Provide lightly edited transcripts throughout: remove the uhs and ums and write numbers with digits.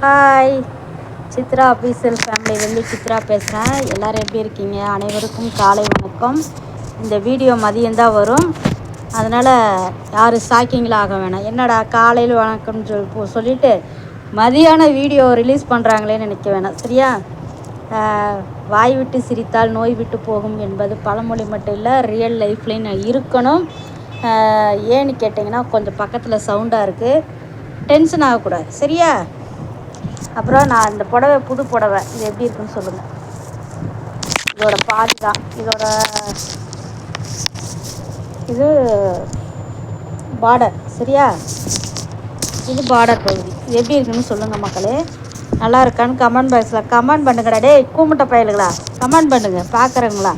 Hi, Chitra official ஃபேமிலியிலேருந்து Chitra பேசுகிறேன். எல்லோரும் எப்படி இருக்கீங்க? அனைவருக்கும் காலை வணக்கம். இந்த வீடியோ மதியம்தான் வரும், அதனால் யாரும் ஷாக்கிங்கில் ஆக வேணாம். என்னடா காலையில் வணக்கம்னு சொல்லிவிட்டு மதியான வீடியோ ரிலீஸ் பண்ணுறாங்களேன்னு நினைக்க வேணாம், சரியா? வாய் விட்டு சிரித்தால் நோய் விட்டு போகும் என்பது பழமொழி மட்டும் இல்லை, ரியல் லைஃப்லையும் இருக்கணும். ஏன்னு கேட்டிங்கன்னா, கொஞ்சம் பக்கத்தில் சவுண்டாக இருக்குது, டென்ஷன் ஆகக்கூடாது, சரியா? அப்புறம் நான் இந்த புடவை புது புடவை இது எப்படி இருக்குன்னு சொல்லுங்கள். இதோட பாதி தான், இது பார்டர், சரியா? இது பார்டர் பகுதி. இது எப்படி இருக்குன்னு சொல்லுங்கள் மக்களே. நல்லா இருக்கான்னு கமெண்ட் பாக்ஸில் கமெண்ட் பண்ணுங்கடா. டேய் கூமுட்டை பயலுங்களா, கமெண்ட் பண்ணுங்க பார்க்குறவங்களா.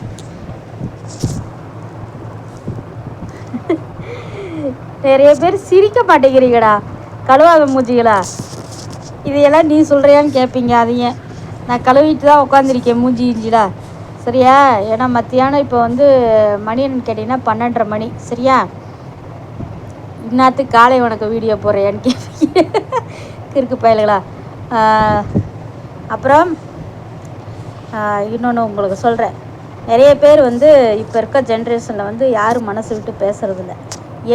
நிறைய பேர் சிரிக்க மாட்டேங்கிறீங்கடா, கழுவாத மூஞ்சிகளா. இதையெல்லாம் நீ சொல்கிறியான்னு கேட்பீங்க. அதையும் நான் கழுவிட்டு தான் உட்காந்துருக்கேன் மூஞ்சி இஞ்சிடா, சரியா? ஏன்னா மத்தியானம் இப்போ மணின்னு கேட்டிங்கன்னா 12:30 மணி, சரியா? இந்நாத்துக்கு காலை வணக்கம் வீடியோ போடுறேன்னு கேட்பீங்க, கிறுக்கு பயலுங்களா. அப்புறம் இன்னொன்று உங்களுக்கு சொல்கிறேன். நிறைய பேர் இப்போ இருக்க ஜென்ரேஷனில் யாரும் மனசு விட்டு பேசுகிறதில்ல.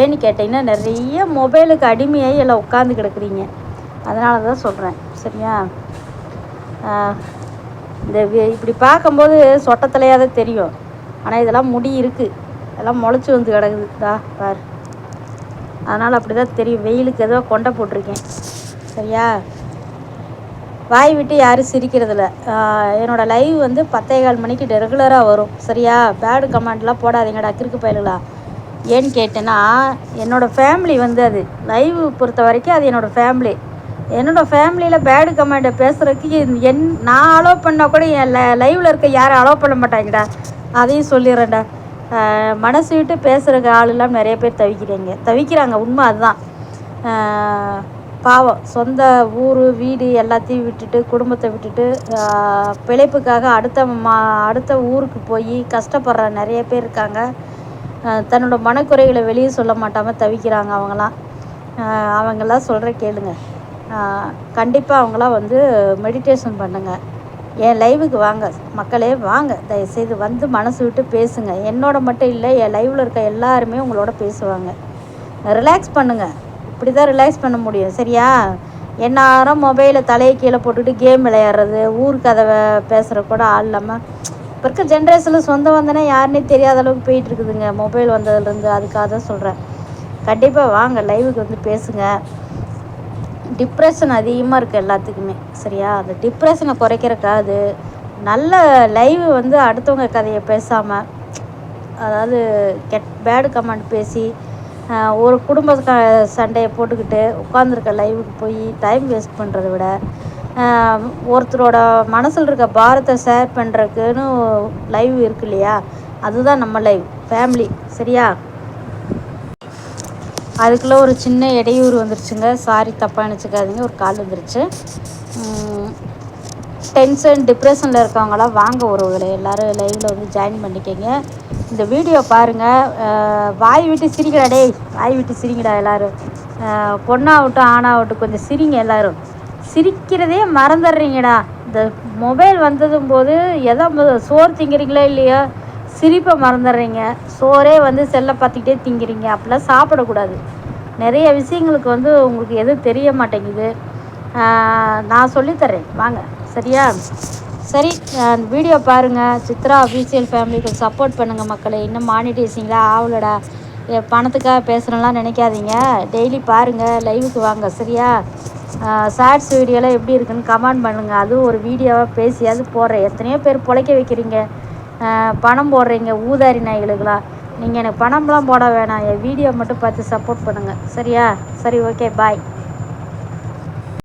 ஏன்னு கேட்டிங்கன்னா, நிறைய மொபைலுக்கு அடிமையாகி எல்லாம் உட்காந்து கிடக்குறீங்க. அதனால தான் சொல்கிறேன், சரியா? இந்த இப்படி பார்க்கும்போது சொட்டத்திலையாக தான் தெரியும், ஆனால் இதெல்லாம் முடி இருக்குது, இதெல்லாம் முளைச்சி வந்து கிடக்குது பார். அதனால் அப்படி தான் தெரியும். வெயிலுக்கு ஏதோ கொண்டை போட்டிருக்கேன், சரியா? வாய் விட்டு யாரும் சிரிக்கிறதில்ல. என்னோடய லைவ் 10:15 மணிக்கு ரெகுலராக வரும், சரியா? பேடு கமெண்ட்லாம் போடாதீங்கடா கிறுக்கு பயலுங்களா. ஏன்னு கேட்டேன்னா, என்னோடய ஃபேமிலி அது லைவ் பொறுத்த வரைக்கும் அது என்னோடய ஃபேமிலி. என்னோடய ஃபேமிலியில் பேடு கமெண்ட்டை பேசுகிறதுக்கு நான் அலோவ் பண்ணால் கூட என் லைவில் இருக்க யாரும் அலோவ் பண்ண மாட்டாங்கடா, அதையும் சொல்லிடுறேன்டா. மனசு விட்டு பேசுகிறக்கு ஆள் இல்லாமல் நிறைய பேர் தவிக்கிறாங்க, உண்மை அதுதான். பாவம், சொந்த ஊர் வீடு எல்லாத்தையும் விட்டுட்டு, குடும்பத்தை விட்டுட்டு, பிழைப்புக்காக அடுத்த ஊருக்கு போய் கஷ்டப்படுற நிறைய பேர் இருக்காங்க. தன்னோட மனக்குறைகளை வெளியே சொல்ல மாட்டாமல் தவிக்கிறாங்க. அவங்கெல்லாம் சொல்கிற கேளுங்க. கண்டிப்பாக அவங்களாம் மெடிடேஷன் பண்ணுங்கள். என் லைவுக்கு வாங்க மக்களே, வாங்க தயவுசெய்து மனசு விட்டு பேசுங்க. என்னோட மட்டும் இல்லை, என் லைவில் இருக்க எல்லாருமே உங்களோட பேசுவாங்க. ரிலாக்ஸ் பண்ணுங்கள், இப்படி தான் ரிலாக்ஸ் பண்ண முடியும், சரியா? எந்நேரம் மொபைலை தலையை கீழே போட்டுக்கிட்டு கேம் விளையாடுறது, ஊர் கதை பேசுகிற கூட ஆள் இல்லாமல் இப்போ இருக்க ஜென்ரேஷனில் சொந்த வந்தனே யாருன்னே தெரியாத அளவுக்கு போயிட்டுருக்குதுங்க மொபைல் வந்ததுலேருந்து. அதுக்காக தான் சொல்கிறேன், கண்டிப்பாக வாங்க லைவுக்கு பேசுங்க. டிப்ரெஷன் அதிகமாக இருக்குது எல்லாத்துக்குமே, சரியா? அந்த டிப்ரெஷனை குறைக்கிறக்காது நல்ல லைவ் அடுத்தவங்க கதையை பேசாமல், அதாவது பேடு கமெண்ட் பேசி ஒரு குடும்ப சண்டையை போட்டுக்கிட்டு உட்காந்துருக்க லைவுக்கு போய் டைம் வேஸ்ட் பண்ணுறத விட, ஒருத்தரோட மனசில் இருக்க பாரத்தை ஷேர் பண்ணுறதுக்குன்னு லைவ் இருக்கு இல்லையா, அதுதான் நம்ம லைவ் ஃபேமிலி, சரியா? அதுக்குள்ளே ஒரு சின்ன இடையூறு வந்துருச்சுங்க, சாரி தப்பாக நினச்சிக்காதீங்க. ஒரு கால் வந்துருச்சு. டென்ஷன் டிப்ரெஷனில் இருக்கவங்களாம் வாங்க உறவுகளை எல்லோரும் லைவில் ஜாயின் பண்ணிக்கங்க. இந்த வீடியோ பாருங்கள். வாய் விட்டு சிரிக்கடா, டேய் வாய் விட்டு சிரிங்கடா எல்லோரும். பொண்ணாகட்டும் ஆணாகட்டும் கொஞ்சம் சிரிங்க எல்லோரும். சிரிக்கிறதே மறந்துடுறீங்கடா. இந்த மொபைல் வந்ததும் போது சோறு திங்கிறீங்களோ இல்லையோ, சிரிப்பை மறந்துடுறீங்க. சோறே செல்லை பார்த்துக்கிட்டே திங்கிறீங்க. அப்படிலாம் சாப்பிடக்கூடாது. நிறைய விஷயங்களுக்கு உங்களுக்கு எதுவும் தெரிய மாட்டேங்குது. நான் சொல்லித்தரேன், வாங்க, சரியா? சரி, வீடியோ பாருங்கள். சித்ரா அஃபீஷியல் ஃபேமிலிக்கு சப்போர்ட் பண்ணுங்கள் மக்களே. இன்னும் மானிட்டைசிங்களா ஆகலடா, பணத்துக்காக பேசுகிறேன்லாம் நினைக்காதீங்க. டெய்லி பாருங்கள், லைவுக்கு வாங்க, சரியா? ஷார்ட்ஸ் வீடியோலாம் எப்படி இருக்குன்னு கமெண்ட் பண்ணுங்கள். அதுவும் ஒரு வீடியோவாக பேசியாவது போடுறேன். எத்தனையோ பேர் பிழைக்க வைக்கிறீங்க, பணம் போடுறீங்க ஊதாரி நாய்களுக்கெல்லாம். நீங்கள் எனக்கு பணம்லாம் போட வேணாம், என் வீடியோ மட்டும் பார்த்து சப்போர்ட் பண்ணுங்கள், சரியா? சரி, ஓகே, பாய்.